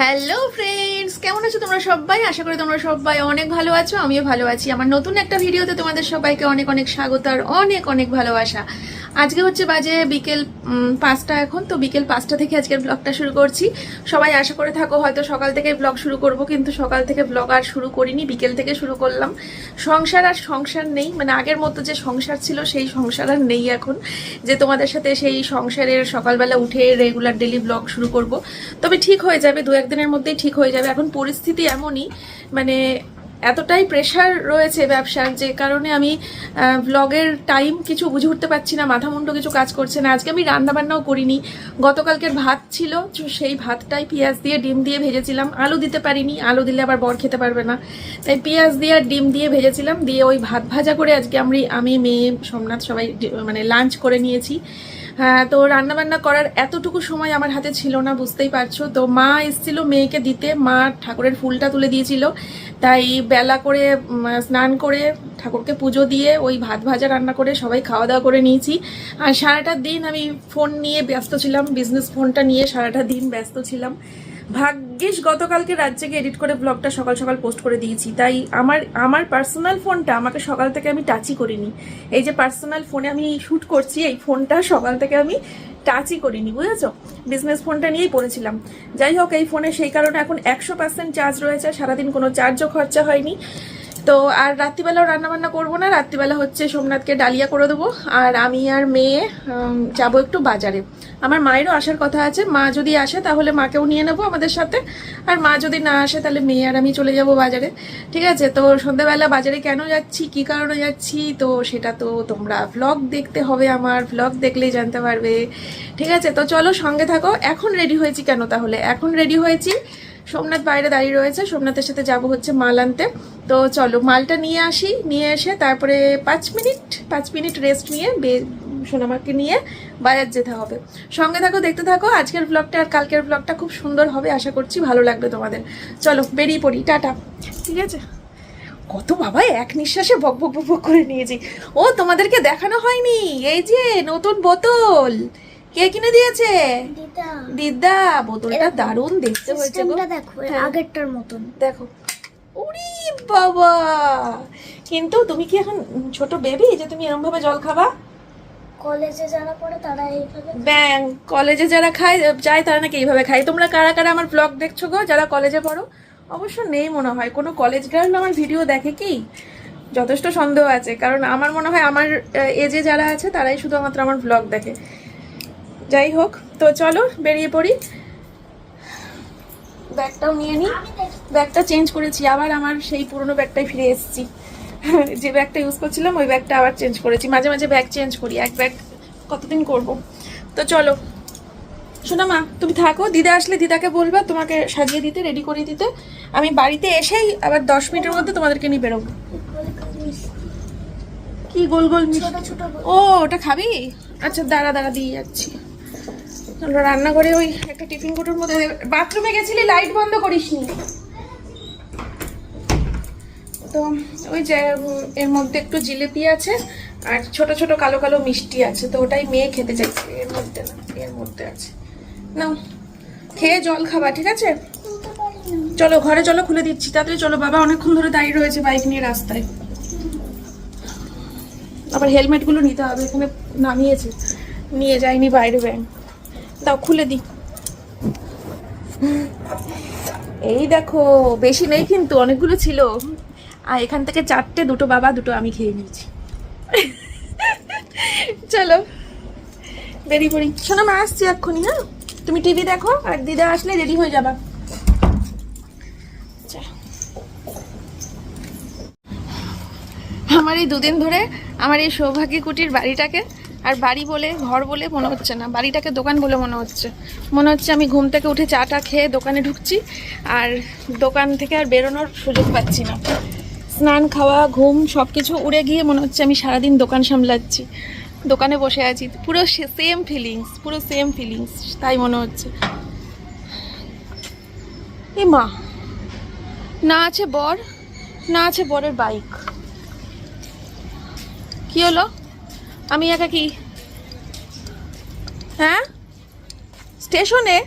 Hello friends, কেমন আছো তোমরা সবাই? আশা করি তোমরা সবাই অনেক ভালো আছো। আমিও ভালো আছি। আমার নতুন একটা ভিডিওতে তোমাদের সবাইকে অনেক অনেক স্বাগত আর অনেক অনেক ভালোবাসা। আজকে হচ্ছে বাজে বিকেল 5টা। এখন তো বিকেল 5টা থেকে আজকের ব্লগটা শুরু করছি। সবাই আশা করে থাকো হয়তো সকাল থেকে ব্লগ শুরু করব, কিন্তু সকাল থেকে ব্লগ আর শুরু করিনি, বিকেল থেকে শুরু করলাম। সংসার আর সংসার নেই, মানে আগের মতো যে সংসার ছিল সেই সংসার আর নেই এখন, যে তোমাদের সাথে সেই সংসারের সকালবেলা উঠে রেগুলার ডেলি ব্লগ শুরু করব। তবে ঠিক হয়ে যাবে, দু একদিনের মধ্যেই ঠিক হয়ে যাবে। এখন পরিস্থিতি এমনই, মানে এতটাই প্রেশার রয়েছে ব্যবসার, যে কারণে আমি ব্লগের টাইম কিছু বুঝে উঠতে পারছি না, মাথা মুন্ডু কিছু কাজ করছে না। আজকে আমি রান্নাবান্নাও করিনি, গতকালকের ভাত ছিল, সেই ভাতটাই পেঁয়াজ দিয়ে ডিম দিয়ে ভেজেছিলাম। আলু দিতে পারিনি, আলু দিলে আবার বর খেতে পারবে না, তাই পেঁয়াজ দিয়ে আর ডিম দিয়ে ভেজেছিলাম। দিয়ে ওই ভাত ভাজা করে আজকে আমি মেয়ে সোমনাথ সবাই মানে লাঞ্চ করে নিয়েছি। হ্যাঁ, তো রান্নাবান্না করার এতটুকু সময় আমার হাতে ছিল না, বুঝতেই পারছো। তো মা এসেছিল মেয়েকে দিতে, মা ঠাকুরের ফুলটা তুলে দিয়েছিল, তাই বেলা করে স্নান করে ঠাকুরকে পুজো দিয়ে ওই ভাত ভাজা রান্না করে সবাই খাওয়া দাওয়া করে নিয়েছি। আর সারাটা দিন আমি ফোন নিয়ে ব্যস্ত ছিলাম, বিজনেস ফোনটা নিয়ে সারাটা দিন ব্যস্ত ছিলাম। ভাগ্যিস গতকালকে রাত জেগে এডিট করে ব্লগটা সকাল সকাল পোস্ট করে দিয়েছি, তাই আমার পার্সোনাল ফোনটা আমাকে সকাল থেকে আমি টাচই করিনি। এই যে পার্সোনাল ফোনে আমি শ্যুট করছি, এই ফোনটা সকাল থেকে আমি টাচই করিনি, বুঝেছো? বিজনেস ফোনটা নিয়েই পড়েছিলাম। যাই হোক, এই ফোনে সেই কারণে এখন 100% চার্জ রয়েছে, সারাদিন কোনো চার্জও খরচা হয়নি। তো আর রাত্রিবেলাও রান্নাবান্না করবো না, রাত্রিবেলা হচ্ছে সোমনাথকে ডালিয়া করে দেবো, আর আমি আর মেয়ে যাবো একটু বাজারে। আমার মায়েরও আসার কথা আছে, মা যদি আসে তাহলে মাকেও নিয়ে নেবো আমাদের সাথে, আর মা যদি না আসে তাহলে মেয়ে আর আমি চলে যাব বাজারে। ঠিক আছে? তো সন্ধ্যাবেলা বাজারে কেন যাচ্ছি, কি কারণে যাচ্ছি, তো সেটা তো তোমরা ভ্লগ দেখতে হবে, আমার ভ্লগ দেখলেই জানতে পারবে। ঠিক আছে? তো চলো সঙ্গে থাকো। এখন রেডি হয়েছি কেন তাহলে? এখন রেডি হয়েছি, সোমনাথ বাইরে দাঁড়িয়ে রয়েছে, সোমনাথের সাথে যাব হচ্ছে মাল আনতে। তো চলো মালটা নিয়ে আসি, নিয়ে এসে তারপরে 5 মিনিট রেস্ট নিয়ে সোনামাকে নিয়ে বাজার যেতে হবে। সঙ্গে থাকো, দেখতে থাকো। আজকের ব্লগটা আর কালকের ব্লগটা খুব সুন্দর হবে, আশা করছি ভালো লাগবে তোমাদের। চলো বেরিয়ে পড়ি, টাটা। ঠিক আছে? কত বাবা এক নিঃশ্বাসে বক বক বক বক করে নিয়েছি। ও তোমাদেরকে দেখানো হয়নি, এই যে নতুন বোতল কে কিনে দিয়েছে? দিদা। দিদা। বোতলটা দারুণ দেখতে হয়েছে গো। দেখো হ্যাঁ। আগেরটার মতন। দেখো, ওরে বাবা! কিন্তু তুমি কি এখন ছোট বেবি যে তুমি এরকম ভাবে জল খাবা? কলেজে যারা পড়ে তারা এইভাবে ব্যাং, কলেজে যারা খায় যায় তারা নাকি এইভাবে খায়। তোমরা কারা কারা আমার ব্লগ দেখছো গো যারা কলেজে পড়ো? অবশ্য নেই মনে হয় কোনো কলেজ গার্ল আমার ভিডিও দেখে কি, যথেষ্ট সন্দেহ আছে, কারণ আমার মনে হয় আমার এজে যারা আছে তারাই শুধুমাত্র আমার ব্লগ দেখে। যাই হোক, তো চলো বেরিয়ে পড়ি। ব্যাগটাও নিয়ে নিই, ব্যাগটা চেঞ্জ করেছি, আবার আমার সেই পুরনো ব্যাগটাই ফিরে এসেছি। যে ব্যাগটা ইউজ করছিলাম ওই ব্যাগটা আবার চেঞ্জ করেছি। মাঝে মাঝে ব্যাগ চেঞ্জ করি, এক ব্যাগ কতদিন করব। তো চলো শোনা মা, তুমি থাকো, দিদা আসলে দিদাকে বলবা তোমাকে সাজিয়ে দিতে, রেডি করে দিতে। আমি বাড়িতে এসেই আবার 10 মিনিটের মধ্যে তোমাদেরকে নিয়ে বেরোবো। কি গোল গোল মিষ্টি? ছোট ও ওটা খাবি? আচ্ছা দাঁড়া দাঁড়া দিয়ে যাচ্ছি। আমরা রান্নাঘরে ওই একটা টিফিন কোটোর মধ্যে, বাথরুমে গেছিলি লাইট বন্ধ করিসনি তো। ওই যে এর মধ্যে একটু জিলিপি আছে আর ছোট ছোট কালো কালো মিষ্টি আছে, তো ওটাই মেয়ে খেতে চাইছে। এর মধ্যে না, এর মধ্যে আছে, নাও খেয়ে জল খাবা। ঠিক আছে? চলো ঘরে চলো, খুলে দিচ্ছি তাড়াতাড়ি চলো। বাবা অনেকক্ষণ ধরে দাঁড়িয়ে রয়েছে বাইক নিয়ে রাস্তায়। আবার হেলমেটগুলো নিতে হবে, এখানে নামিয়েছে, নিয়ে যায়নি বাইরে ব্যাগ। দাও খুলে দিই। এই দেখো বেশি নেই কিন্তু অনেকগুলো ছিল, আর এখান থেকে 4টে, 2টো বাবা 2টো আমি খেয়ে নিয়েছি। চলো বেরিয়ে পড়ি। শোনো মা আসছি এক্ষুনি, হ্যাঁ? তুমি টিভি দেখো, আর দিদা আসলে রেডি হয়ে যাবা। আমার এই দুদিন ধরে আমার এই সৌভাগ্য কুটির বাড়িটাকে আর বাড়ি বলে ঘর বলে মনে হচ্ছে না, বাড়িটাকে দোকান বলে মনে হচ্ছে। মনে হচ্ছে আমি ঘুম থেকে উঠে চাটা খেয়ে দোকানে ঢুকছি, আর দোকান থেকে আর বেরোনোর সুযোগ পাচ্ছি না। স্নান খাওয়া ঘুম সব কিছু উড়ে গিয়ে মনে হচ্ছে আমি সারাদিন দোকান সামলাচ্ছি, দোকানে বসে আছি। পুরো সেম ফিলিংস, পুরো সেম ফিলিংস, তাই মনে হচ্ছে। এ মা, না আছে বর, না আছে বরের বাইক। কি হলো? আমি একা কি? হ্যাঁ স্টেশনে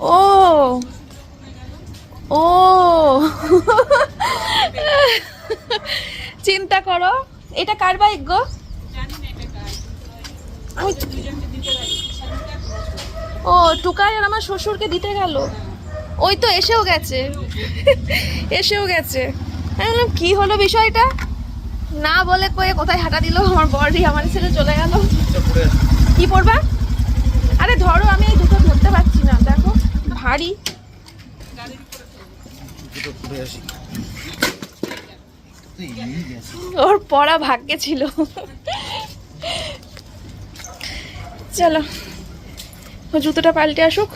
ও ও চিন্তা করো, এটা কার বাইক গো? আমি ও টুকাই আর আমার শ্বশুরকে দিতে গেল, ওই তো এসেও গেছে এসেও গেছে। আমি বললাম কি হলো বিষয়টা, না বলে কয়ে কোথায় হাঁটা দিল আমার বড়ি, আমার ছেলে চলে গেল। কি পড়বা? আরে ধরো, আমি এই দুটো ধরতে পারছি না, দেখো ভারী। ওর পড়া ভাগ্যে ছিল। চলো ও জুতোটা পাল্টে আসুক।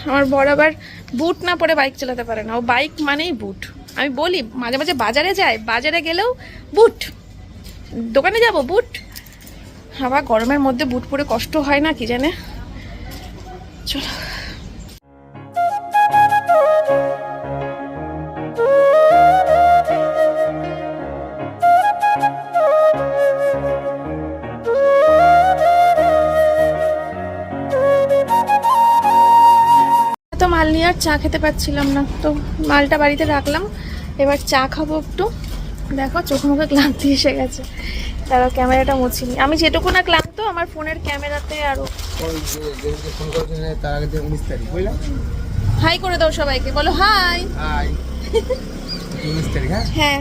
আমার বড় আবার বুট না পরে বাইক চালাতে পারে না, ও বাইক মানেই বুট। আমি বলি মাঝে মাঝে বাজারে যায়, বাজারে গেলেও বুট, দোকানে যাব বুট। আবার গরমের মধ্যে বুট পরে কষ্ট হয় না কি জানে। চলো তো মাল নিয়ে আর চা খেতে পাচ্ছিলাম না, তো মালটা বাড়িতে রাখলাম, এবার চা খাবো একটু। দেখো চোখ মুখে ক্লান্তি এসে গেছে, তারও ক্যামেরাটা মুছিনি। আমি যেটুকু না ক্লান্ত, আমার ফোনের ক্যামেরাতে আরো। হাই করে দাও সবাইকে, বলো হাই। হ্যাঁ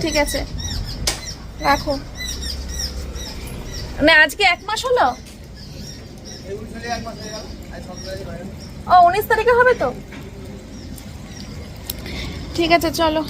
ঠিক আছে, রাখো। না আজকে 1 মাস হলো। ও 19 তারিখে হবে তো, ঠিক আছে চলো।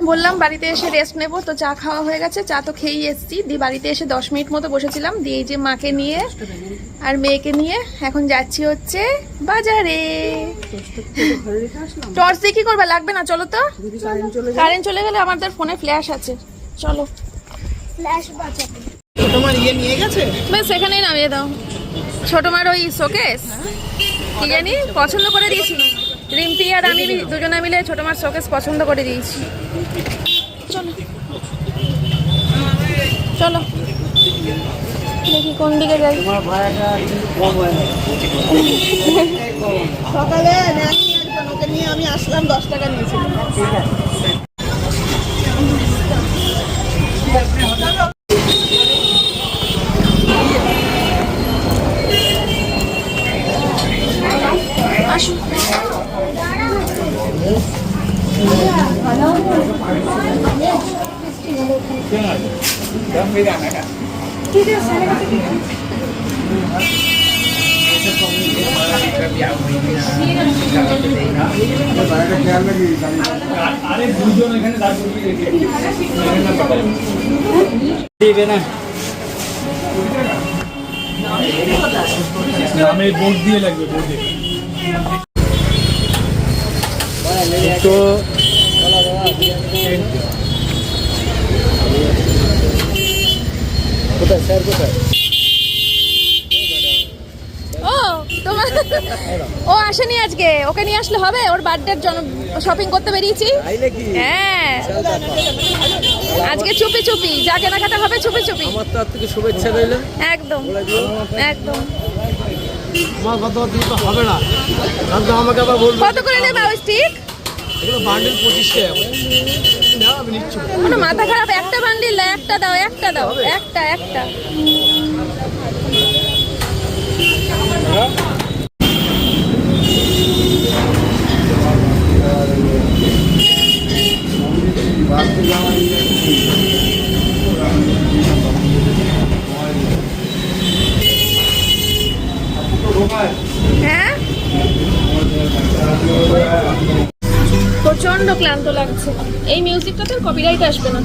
বললাম বাড়িতে এসে রেস্ট নেবো, তো চা খাওয়া হয়ে গেছে, চা তো খেয়েই এসছি। দিয়ে বাড়িতে এসে 10 মিনিট মতো বসেছিলাম, দিয়ে এই যে মাকে নিয়ে আর মেয়েকে নিয়ে এখন যাচ্ছি হচ্ছে বাজারে। টর্চ দিয়ে কি করবা, লাগবে না, চলো তো। কারেন্ট চলে গেলে আমাদের ফোনে ফ্ল্যাশ আছে, চলো। ফ্ল্যাশ বাঁচাবে। তোমার ইয়ে নিয়ে গেছে? বেশ এখানেই নামিয়ে দাও। ছোট মার ওই শোকেস কি জানি পছন্দ করে দিয়েছিল, রিম্পি আর আমি দুজনে মিলে ছোট মার শোকেস পছন্দ করে দিয়েছি। চলো চলো দেখি কোন দিকে যাই। তোমার ভাড়াটা কম হয় না। সকালে নেয়নি একজন, ওকে নিয়ে আমি আসলাম, 10 টাকা নিয়েছিলাম। ঠিক আছে। আসুন আমি বোর্ড দিয়ে লাগবে, বোর্ডে তো কোথায় স্যার, কোথায়? ও তোমার ও আসেনি আজকে, ওকে নিয়ে আসলে হবে, ওর বার্থডের জন্য শপিং করতে বেরিয়েছি। আইলে কি? হ্যাঁ আজকে চুপি চুপি যা কেনাকাটা হবে চুপি চুপি। আমার তো আর থেকে শুভেচ্ছা রইল। একদম একদম। আমার কত দিতে তো হবে না, কারণ আমাকে আবার বলবো কত করে নেবে ওই স্টিক? এগুলো বান্ডেল 25 টাকা। না আমি নিচ্ছি। কোনো মাথা খারাপ, একটা বান্ডিল একটা দাও, একটা দাও, একটা একটা। হ্যাঁ প্রচন্ড প্রচন্ড ক্লান্ত লাগছে। এই মিউজিকটাতে কপিরাইট আসবে না।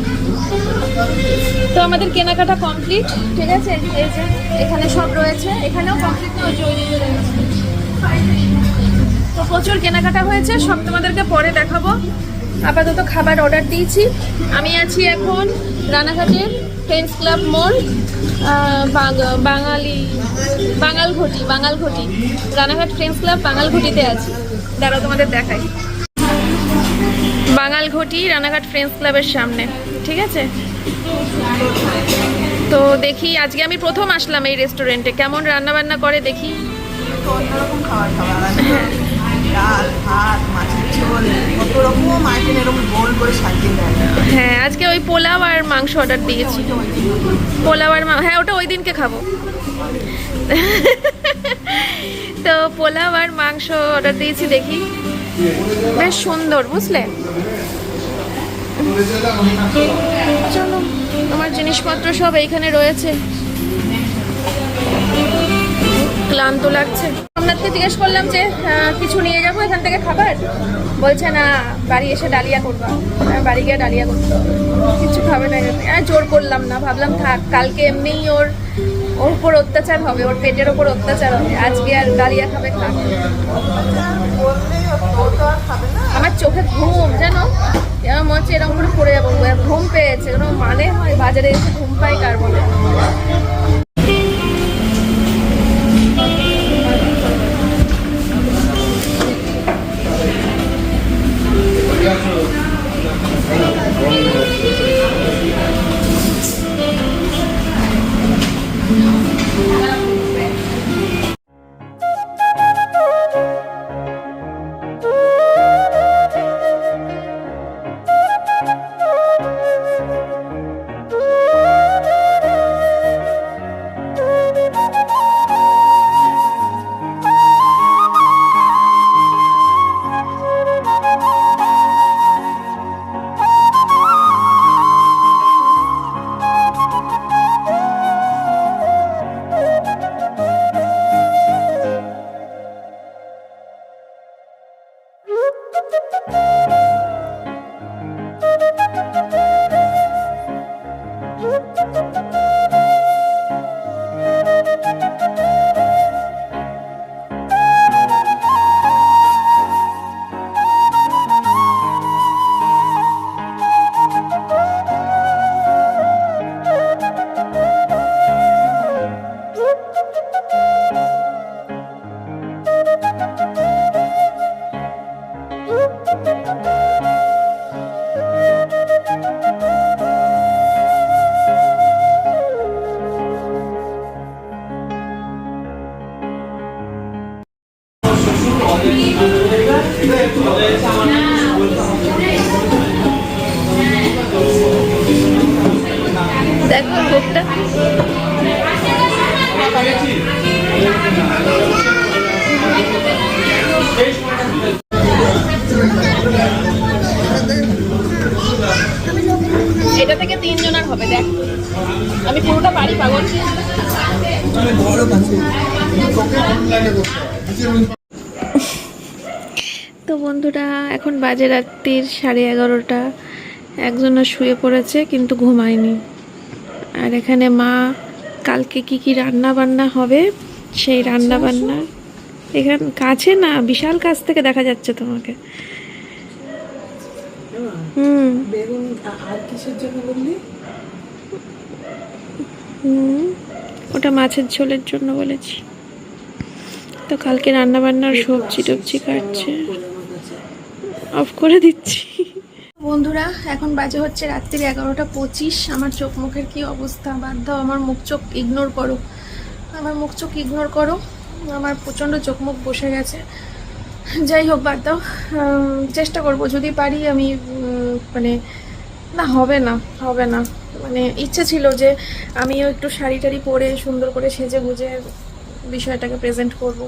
তো আমাদের কেনাকাটা কমপ্লিট, ঠিক আছে। এই যে এখানে সব রয়েছে, এখানেও কমপ্লিট রয়েছে। তো প্রচুর কেনাকাটা হয়েছে, সব তোমাদেরকে পরে দেখাবো। আপাতত খাবার অর্ডার দিয়েছি। আমি আছি এখন রানাঘাটের ফ্রেন্ডস ক্লাব মোড়, বাঙালঘটি রানাঘাট ফ্রেন্ডস ক্লাব বাঙালঘটিতে আছি। দাঁড়াও তোমাদের দেখাই। বাঙালঘটি রানাঘাট ফ্রেন্ডস ক্লাবের সামনে, ঠিক আছে। তো দেখি, আজকে আমি প্রথম আসলাম এই রেস্টুরেন্টে, কেমন রান্না বান্না করে দেখি। অন্যরকম খাবার ডাল ভাত মাছের ঝোল কত রকম আইটেম এরকম গোল করে সাজিয়ে দেয়। হ্যাঁ, আজকে ওই পোলাও আর মাংস অর্ডার দিয়েছি। পোলাও আর হ্যাঁ, ওটা ওই দিনকে খাবো। তো পোলাও আর মাংস অর্ডার দিয়েছি, দেখি। বেশ সুন্দর, বুঝলে। চলো, আমার জিনিসপত্র সব এইখানে রয়েছে। ক্লান্ত লাগছে। সোমনাথকে জিজ্ঞেস করলাম যে কিছু নিয়ে যাবো এখান থেকে খাবার, বলছে না বাড়ি এসে ডালিয়া করবা। বাড়ি গিয়ে ডালিয়া করতে হবে, কিছু খাবে না। জোর করলাম না, ভাবলাম থাক, কালকে এমনিই ওর উপর অত্যাচার হবে, ওর পেটের ওপর অত্যাচার হবে, আজকে আর ডালিয়া খাবে থাক। আমার চোখে ঘুম, জানো, এরকম হচ্ছে এরকম করে পড়ে যাবো, ঘুম পেয়েছে। এরকম মানে হয় বাজারে এসে ঘুম পাই কার বলে। দেখো ভোগটা। এটা থেকে 3 জনের হবে, দেখ আমি পুরোটা পারি পাগল। তো বন্ধুরা, এখন বাজে রাত্রির 11:30। একজনের শুয়ে পড়েছে কিন্তু ঘুমায়নি। আর এখানে মা কালকে কি কি রান্না বান্না হবে সেই রান্না বান্না, এখানে কাছে না, বিশাল কাছ থেকে দেখা যাচ্ছে তোমাকে। বেগুন আর কিসের জন্য বললি? ওটা মাছের ঝোলের জন্য বলেছি। তো কালকে রান্না বান্নার সবজি টবজি কাটছে, অফ করে দিচ্ছি। বন্ধুরা, এখন বাজে হচ্ছে রাত্রির 11:25। আমার চোখ মুখের কি অবস্থা, বাদ দাও, আমার মুখ চোখ ইগনোর করো, আমার মুখ চোখ ইগনোর করো। আমার প্রচণ্ড চোখ মুখ বসে গেছে। যাই হোক, বাদ দাও। চেষ্টা করব যদি পারি আমি, মানে না হবে না, হবে না। মানে ইচ্ছে ছিল যে আমিও একটু শাড়ি টাড়ি পরে সুন্দর করে সেজে গুজে বিষয়টাকে প্রেজেন্ট করব।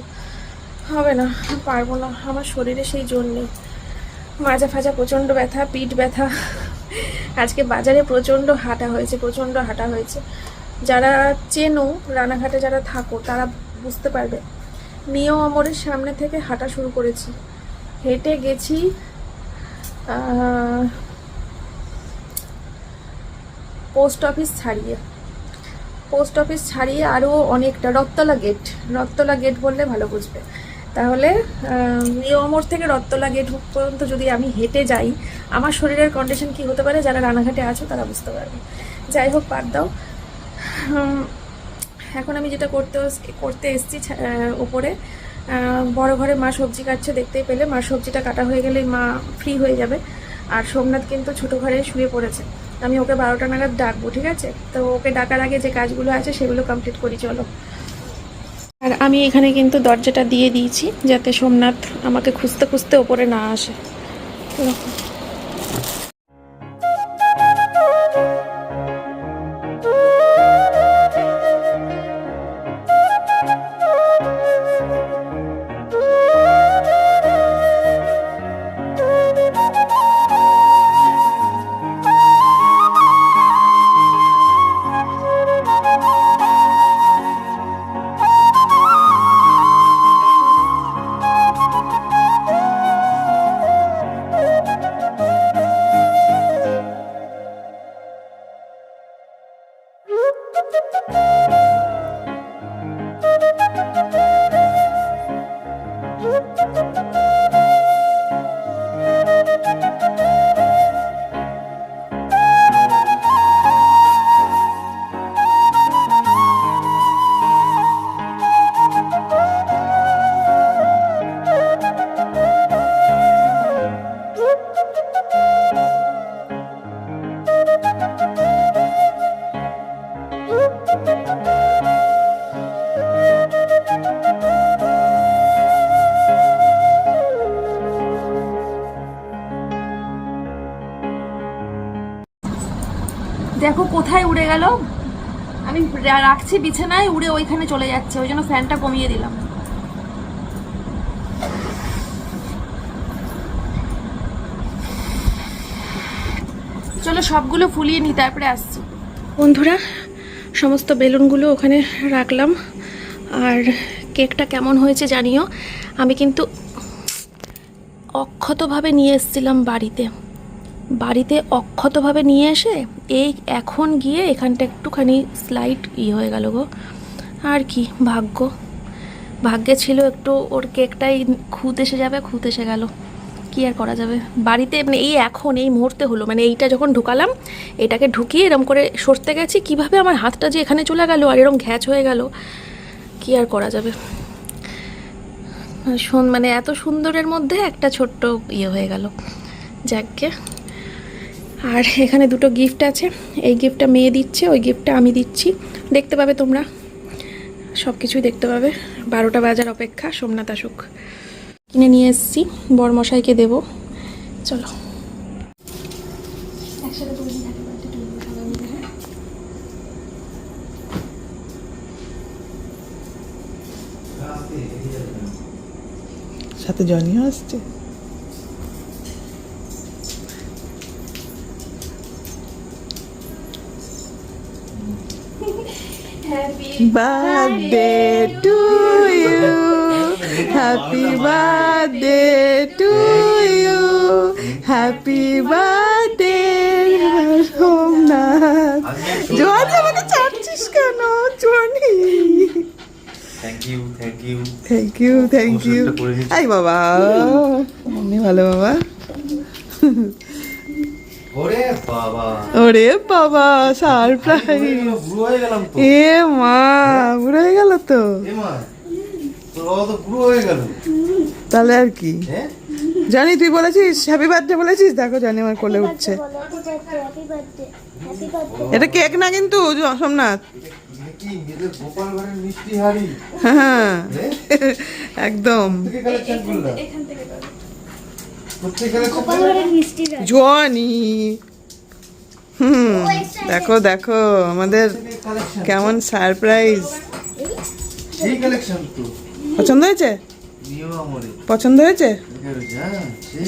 হবে না, পারবো না, আমার শরীরে সেই জোর নেই। মাজা ফাজা প্রচণ্ড ব্যথা, পিঠ ব্যথা। আজকে বাজারে প্রচণ্ড হাঁটা হয়েছে। যারা চেনো, রানাঘাটে যারা থাকো তারা বুঝতে পারবে। নিও অমরের সামনে থেকে হাঁটা শুরু করেছি, হেঁটে গেছি পোস্ট অফিস ছাড়িয়ে আরও অনেকটা রথতলা গেট বললে ভালো বুঝবে। তাহলে নিউ মোড় থেকে রথতলা গেট পর্যন্ত যদি আমি হেঁটে যাই, আমার শরীরের কন্ডিশন কি হতে পারে যারা রানাঘাটে আছো তারা বুঝতে পারবে। যাই হোক, বাদ দাও। এখন আমি যেটা করতে এসেছি ওপরে, বড় ঘরে মা সবজি কাটছে, দেখতেই পেলে। মা সবজিটা কাটা হয়ে গেলেই মা ফ্রি হয়ে যাবে। আর সোমনাথ কিন্তু ছোটো ঘরে শুয়ে পড়েছে, আমি ওকে 12টা নাগাদ ডাকবো, ঠিক আছে? তো ওকে ডাকার আগে যে কাজগুলো আছে সেগুলো কমপ্লিট করি, চলো। আর আমি এখানে কিন্তু দরজাটা দিয়ে দিয়েছি যাতে সোমনাথ আমাকে খুঁজতে খুঁজতে ওপরে না আসে। দেখো কোথায় উড়ে গেল। আমি রাখছি বিছানায়, উড়ে ওইখানে চলে যাচ্ছে, ওই জন্য ফ্যানটা কমিয়ে দিলাম। চলো সবগুলো ফুলিয়ে নিই, তারপরে আসছি। বন্ধুরা, সমস্ত বেলুনগুলো ওখানে রাখলাম। আর কেকটা কেমন হয়েছে জানিও। আমি কিন্তু অক্ষতভাবে নিয়ে এসেছিলাম বাড়িতে অক্ষতভাবে নিয়ে এসে এখন গিয়ে এখানটা একটুখানি স্লাইড হয়ে গেল গো। আর কি ভাগ্যে ছিল একটু ওর কেকটাই খুঁত এসে গেল, কি আর করা যাবে। বাড়িতে মানে এই মুহূর্তে হলো, মানে এইটা যখন ঢুকালাম, এটাকে ঢুকিয়ে এরম করে সরতে গেছি, কিভাবে আমার হাতটা যে এখানে চলে গেল আর এরম ঘ্যাচ হয়ে গেল, কি আর করা যাবে। মানে এত সুন্দরের মধ্যে একটা ছোট্ট হয়ে গেল, যাকে। আর এখানে দুটো গিফট আছে, এই গিফটটা মেয়ে দিচ্ছে, ওই গিফটটা আমি দিচ্ছি। দেখতে পাবে তোমরা, সব কিছুই দেখতে পাবে। 12টা বাজার অপেক্ষা, সোমনাথ আসুক। কিনে নিয়ে এসেছি, বরমশাইকে দেবো। চলো একসাথে করে নিই, সাথে জনিও আসছে। Birthday to you, happy birthday to you, happy birthday Somnath. Johnny আমাকে চাচ্ছিস কেন জনি? Thank you. আই বাবা, অনেক ভালো বাবা। ওরে বাবা সারপ্রাইজ। এ মা, বুড়ো হয়ে গেল তো। তাহলে আর কি জানি, তুই বলেছিস হ্যাপি বার্থডে বলেছিস। দেখো জানি আমার কোলে উঠছে। এটা কেক না কিন্তু সোমনাথ। হ্যাঁ একদম। জনি দেখো আমাদের কেমন সারপ্রাইজ। পছন্দ হয়েছে।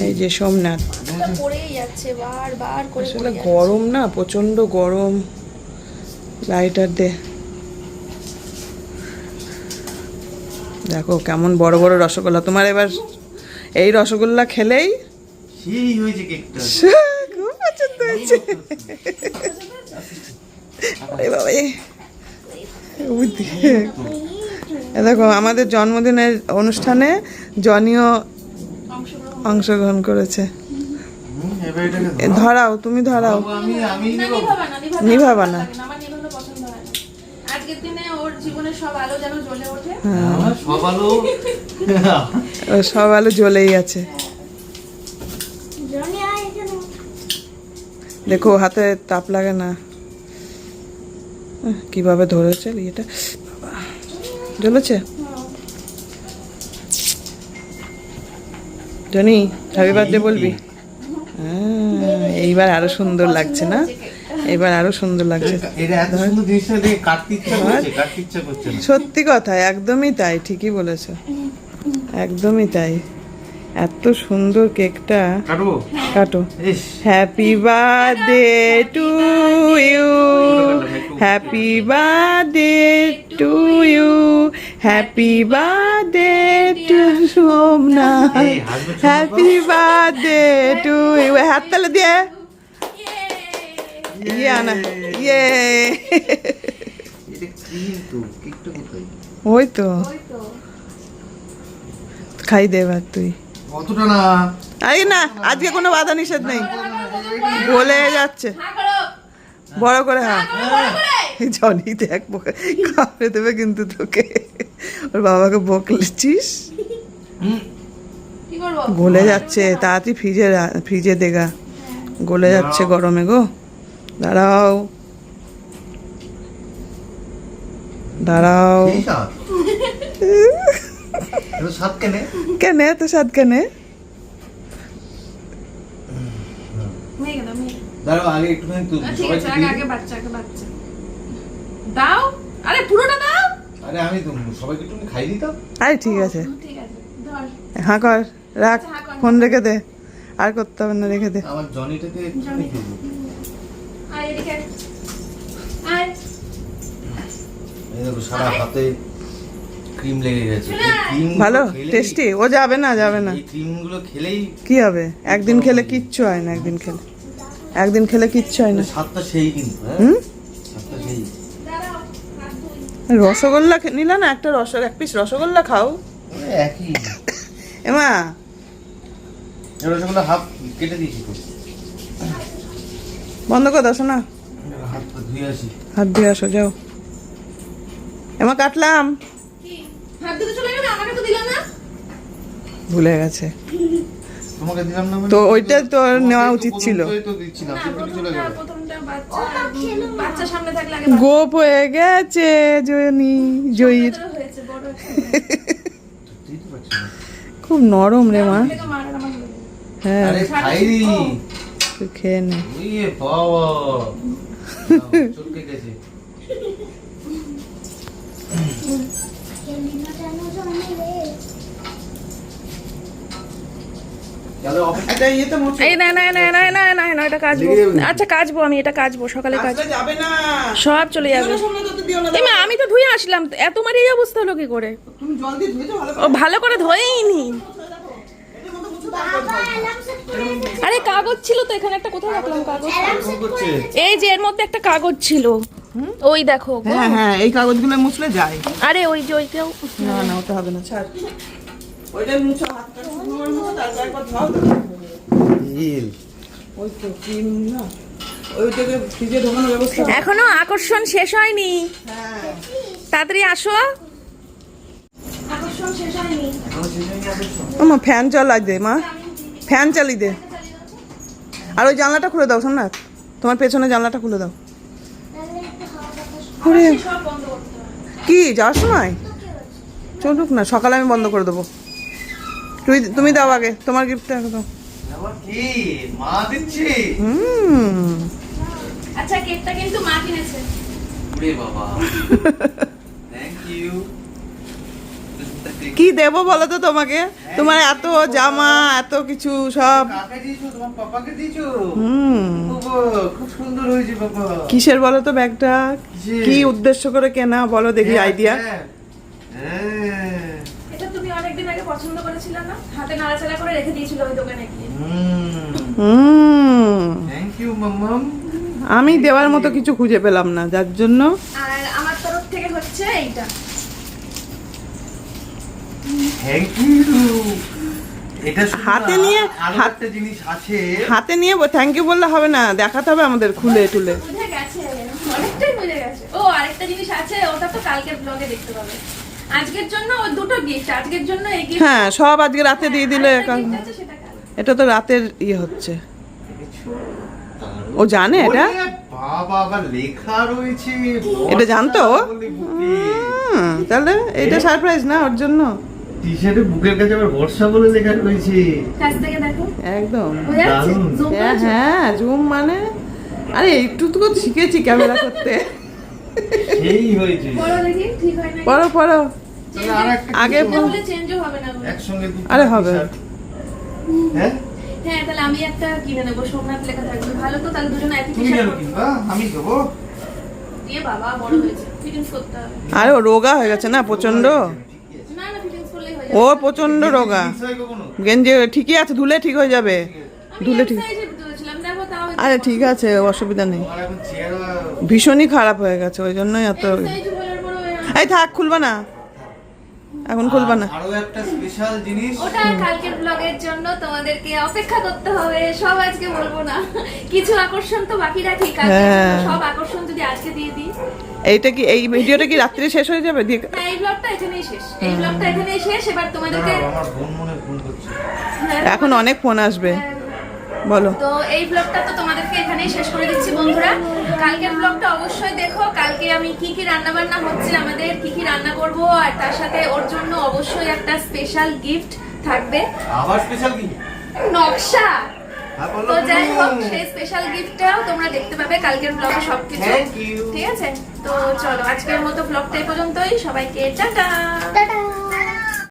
এই যে সোমনাথ, আসলে গরম না, প্রচন্ড গরম। লাইটার দে। দেখো কেমন বড় বড় রসগোল্লা। তোমার এবার এই রসগোল্লা খেলেই সেই হয়েছে কেকটা। খুব পছন্দ হয়েছে। আরে বাবা এ বুদ্ধি। এ দেখো আমাদের জন্মদিনের অনুষ্ঠানে জনিও অংশগ্রহণ করেছে। এবার এটাকে এ ধরাও, তুমি ধরাও। ধরবো আমি না, নিবো। নিভাবা না, নিভাবা না। আমার নিভানো পছন্দ হয় না। আজকের দিনে ওর জীবনের সব আলো যেন জ্বলে ওঠে। আমার সব আলো ও সব আলো জ্বলেই আছে। জনি আয় এখানে। দেখো হাতে তাপ লাগে না। কিভাবে ধরেছে এটা, বাবা জ্বলেছে। জনি হ্যাপি বার্থডে বলবি? এইবার আরো সুন্দর লাগছে না? এবার আরো সুন্দর লাগছে। এটা এত সুন্দর জিনিসটা দেখে কাটতে ইচ্ছা করছে, কাটতে ইচ্ছা করছে না। সত্যি কথা, একদমই তাই, ঠিকই বলেছো, একদমই তাই। এত সুন্দর কেকটা। কাটবো? কাটো। ইস, happy birthday to you, happy birthday to you, happy birthday to Somnath, এই, হাসবে ছোট হ্যাপি বার্থডে টু ইউ। হাত তালে দিয়ে ইয়ে আনা, ইয়ে। এটা ক্রিম তো, কেকটা কোথায়? ওই তো খাই দে এবার তুই। কতটা না? আরে না, আজকে কোনো বাধা নিষেধ নেই, বলে যাচ্ছে। বড় করে হ্যাঁ। জনি দেখ খাবে দেবে কিন্তু তোকে, ওর বাবাকে বকলেছিস। কি করবো? গলে যাচ্ছে, তাড়াতাড়ি ফ্রিজে দেগা, গলে যাচ্ছে গরমে গো। দাঁড়াও দাঁড়াও। এই স্বাদ? এত স্বাদ কেনে? কেনে তো স্বাদ কেনে? মেয়ে গেল, মেয়ে। দাঁড়াও আগে একটুখানি তুল, ঠিক সবাইকে আছে, দিয়ে আগে দিই। বাচ্চাকে বাচ্চা দাও। আরে পুরোটা দাও। আরে আমি তো সবাইকে একটু খাই দিতাম। আরে ঠিক আছে, ঠিক আছে, ধর। হ্যাঁ কর, রাখ, আচ্ছা, হ্যাঁ কর। ফোন রেখে দে, আর করতে হবে না, রেখে দে। আমার জনিটাকে একটুখানি দেবো। আয় এদিকে আয়। আয়। এই দেখো সারা হাতে ক্রিম লেগে গেছে। এই ক্রিমগুলো ভালো খেলেই- টেস্টি? ও যাবে না, যাবে না। এই ক্রিমগুলো খেলেই কি হবে? একদিন খেলে কিচ্ছু হয় না, একদিন খেলে, একদিন খেলে কিচ্ছু হয় না। স্বাদটা সেই কিন্তু, হ্যাঁ? হুম? স্বাদটা সেই। দাঁড়াও, হাত ধুই। রসগোল্লা নিলা না, একটা এক পিস রসগোল্লা খাও। ওই একই। এমা এই রসগোল্লা হাফ কেটে দিয়েছি তো। বন্ধ করে দাও না, হাতটা ধুয়ে আসি। হাত দিয়ে আসো, যাও। এমা কাটলাম। কি? হাত ধুতে চলে গেলে, আমাকে তো দিল না। ভুলে গেছে তোমাকে দিলাম না মানে? তো ওইটা তো তোমাকে নেওয়া তো উচিত ছিল। প্রথমটাই তো দিচ্ছিলাম, না, সেটা চলে গেল। প্রথমটা বাচ্চা সামনে থাকলে আগে গোপ হয়ে গেছে জয়ীর। বাচ্চাটা হয়েছে, বড় একটা। দিতে পারছি না। খুব নরম রে মা। থেকে মার আর আমার হলো। হ্যাঁ আরে খাইনি। তুই খেয়ে নে। ওইয়ে বাবা। চটকে গেছে। কেলিনা কেন জনি রে? তাহলে অফিস এটা ইয়েতে মোছো। এই না না না না না না না, এটা কাচবো। লেগে যাবে। আচ্ছা কাচবো, আমি এটা কাচবো, সকালে কাচবো, আসলে যাবে না। সব চলে যাবে। সামনে তো দিও না। এই মা, আমি তো ধুয়ে আসলাম, এত মারি এই অবস্থা হলো কি করে? তুমি জল দিয়ে ধুয়েছো ভালো ও ভালো করে ধোয়েইনি। বাবা অ্যালার্ম সেট করে রেখেছে। আরে কাগজ ছিল তো এখানে, একটা কোথায় রাখলাম কাগজ? অ্যালার্ম ফোন সেট করছে। করে এই যে এর মধ্যে একটা কাগজ ছিল, ওই দেখো। হ্যাঁ হ্যাঁ, এই কাগজগুলো মুছলে যায়। আরে ওই যে ওইটাও। না না, ওটা হবে না, ছাড়। ওইটা মুছো, হাতটা সুন্দর মুছো, তারপর একবার ধোও। ইল। ওই তো ক্রিম না, ওইটাকে ফ্রিজে ঢোকানোর ব্যবস্থা। এখনো আকর্ষণ শেষ হয়নি, হ্যাঁ তাড়াতাড়ি আসো। আকর্ষণ শেষ হয়নি। এখনো শেষ হয়নি আকর্ষণ। মা ফ্যান চালাই দে, মা ফ্যান চালিয়ে দে। আর ওই জানলাটা খুলে দাও, শোন না, তোমার পেছনে জানলাটা খুলে দাও। তাহলে একটু হাওয়া বাতাস ওরে, সব বন্ধ করতে হবে। কি যাওয়ার সময় চলুক না, সকালে আমি বন্ধ করে দেবো। তুমি দাও আগে, তোমার গিফটটা দাও। আবার কি মা দিচ্ছে? হুম, আচ্ছা কেকটা কিন্তু মা কিনেছে। ওরে বাবা। Thank you. কি দেবো বলো তো তোমাকে? তোমার এত জামা, এত কিছু সব। কাকে দিয়েছো? তোমার পাপাকে দিয়েছো? হুম, বাবা, খুব সুন্দর হয়েছে বাবা। কিসের বলো তো ব্যাগটা? কিসের? কি উদ্দেশ্য করে কেনা বলো দেখি, আইডিয়া। হ্যাঁ। এটা তুমি অনেকদিন আগে পছন্দ করেছিলে না? হাতে নাড়াচাড়া করে রেখে দিয়েছিল ওই দোকানে গিয়ে। থ্যাংক ইউ মাম্মাম। আমি দেওয়ার মতো কিছু খুঁজে পেলাম না, যার জন্য আর আমার তরফ থেকে হচ্ছে এইটা। Thank you. এটা শুধু হাতে না, নিয়ে- আরো একটা জিনিস আছে। হাতে নিয়ে থ্যাংক ইউ বললে হবে না, দেখাতে হবে আমাদের খুলে টুলে। বুঝে গেছে, অনেকটাই বুঝে গেছে। ও আরেকটা জিনিস আছে, ওটা তো কালকের ব্লগে দেখতে পাবে। আজকের জন্য ও দুটো গিফট, আজকের জন্য এই গিফট। হ্যাঁ, সব আজকে রাতে দিয়ে দিলে সেটা কাল। এটা তো রাতের ইয়ে হচ্ছে। ও জানে এটা? ওরে বাবা, আবার লেখা রয়েছে। এটা জানতো ও? বলে বুকে। তাহলে এটা সারপ্রাইজ না ওর জন্য? টি-শার্টে বুকের কাছে আবার বর্ষা বলে লেখা রয়েছে। কাছ থেকে দেখো, একদম। বোঝা যাচ্ছে? দারুণ। Zoom হ্যাঁ করেছো? হ্যাঁ, জুম মানে আরে একটু তো শিখেছি ক্যামেরা করতে। সেই হয়েছে। বড় দেখি, ঠিক হয় না? পড়ো পড়ো। তাহলে আর একটা আগে কিছু তাহলে চেঞ্জও হবে না বলে। একসঙ্গে দুটো আরে হবে। টি-শার্ট। হ্যাঁ, হ্যাঁ, তাহলে আমি একটা কিনে নেবো, সোমনাথ লেখা থাকবে। ভালো তো, তাহলে দুজনে একই তুমি টি-শার্ট কেন পরবো। কিনবা? আমি দেবো। দিয়ে বাবা বড় হয়েছে, ফিটিংস করতে হবে। আরে ও রোগা হয়ে গেছে না প্রচন্ড। না না, ফিটিংস করলেই হয়ে ও যাবে। প্রচন্ড রোগা। জিনিস হয় কখনো? গেঞ্জি ঠিকই আছে, ধুলে ঠিক হয়ে যাবে। আমি ধুলে M ঠিক। size এর তুলেছিলাম, দেখো তাও আরে ঠিক আছে, অসুবিধা নেই। আমার এখন চেহারা ভীষণই খারাপ হয়ে গেছে, ওই জন্যই এত। M size বলার পরও এরকম। এই থাক, খুলবা না এখন, খুলবা না। আরো একটা স্পেশাল জিনিস। ওটা কালকের ব্লগের জন্য তোমাদেরকে অপেক্ষা করতে হবে, সব আজকে বলবো না। কিছু আকর্ষণ তো বাকি রাখি, কালকে হ্যাঁ। সব আকর্ষণ যদি আজকে দিয়ে দিই। এইটা কি, এই ভিডিওটা কি রাত্রে শেষ হয়ে যাবে? দিয়ে হ্যাঁ, এই ব্লগটা এখানেই শেষ, এই ব্লগটা এখানেই শেষ। এবার তোমাদেরকে দাঁড়াও, আমার বোন মনে হয় ফোন করছে। এখন অনেক ফোন আসবে, বলো। তো এই ব্লগটা তো তোমাদেরকে এখানেই শেষ করে দিচ্ছি বন্ধুরা। কালকের ব্লগটা অবশ্যই দেখো। কালকে আমি কি কি রান্না বান্না হচ্ছে আমাদের, কি কি রান্না করব, আর তার সাথে ওর জন্য অবশ্যই একটা স্পেশাল গিফট থাকবে, আবার স্পেশাল কি? নকশা। হ্যাঁ, বলো। তো যাই হোক, সেই স্পেশাল গিফটটাও তোমরা দেখতে পাবে কালকের ব্লগে সবকিছু। Thank you. ঠিক আছে, তো চলো আজকের মতো ব্লগটা এই পর্যন্তই। সবাইকে টাটা।